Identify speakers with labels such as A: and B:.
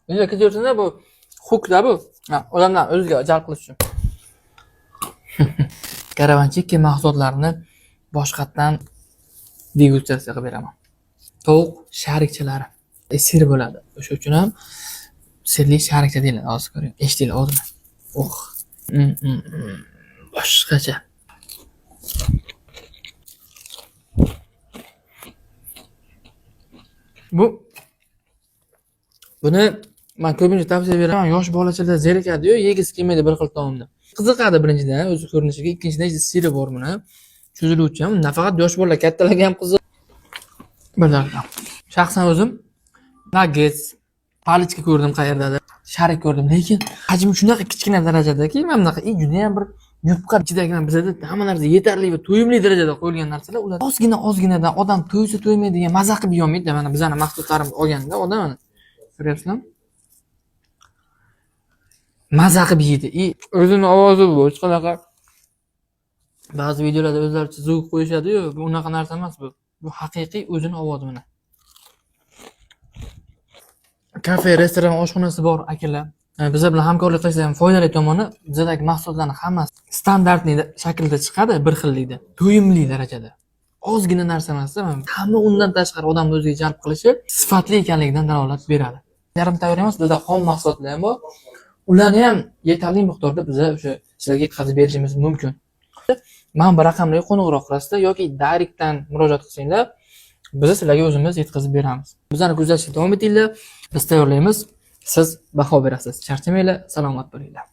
A: Bunga ketaversanglar bu hukda bu. Odamlar o'ziga jalb qilish uchun. Karavanchiki mahsulotlarini boshqatdan degustatsiya qilib beraman. Tovuq sharikchalari. Sir bo'ladi. O'sha uchun ham sirli sharikcha deyiladi. Hozir ko'ring. Eshitdinglar hozirmi? Boshqacha. Buni men ko'pincha tavsiya beraman. Yosh bolachalar zerikadi-yu, yegisi kelmaydi bir xil taomni. Qiziqadi birinchidan o'zi ko'rinishiga, ikkinchidan siri bor buni. Cho'ziluvchi ham, nafaqat yosh bolalar, kattalarga ham qiziq. Bilardim. Shaxsan o'zim nuggets, palichka ko'rdim qayerdadir, sharik ko'rdim, lekin hajmi shunaqa kichkina darajadaki, mana bunaqa juda ham bir yupqa ichidagi bizada hamma narsa yetarli va to'yimli darajada qo'yilgan narsalar, ular ozginadan odam to'ysa to'ymaydigan maza qilib yeyolmaydi. Mana bizning mahsulotlarimiz olganda odam mana ko'ryapsizlarmi? Maza qilib yeydi. O'zini ovozi bu, hech qanaqa ba'zi videolarda o'zlaricha zvuk qo'yishadi-yu, bu unaqa narsa emas bu. Bu haqiqiy o'zini ovozi mana. Kafe, restoran, oshxonasi bor akalar. Bizlar bilan hamkorlik qilsa ham foydali tomoni, bizdagi mahsulotlarning hammasi standartli shaklda chiqadi, bir xillikda, to'yimli darajada. Ozgina narsa emas, hamma undan tashqari odamni o'ziga jalb qilishi sifatli ekanligidan dalolat beradi. Yarim tayyor emas, bizda xom mahsulotlar ham bor. Ularni ham yetarli miqdorda biz o'sha sizlarga yetkazib berishimiz mumkin. Men bir raqamlarga qo'ng'iroq qilasizlar yoki direktdan murojaat qilsanglar, biz sizlarga o'zimiz yetkazib beramiz. Bizlarni kuzatishda davom etinglar. Biz tayyorlaymiz, siz baho berasiz. Charchamanglar, salomat bo'linglar.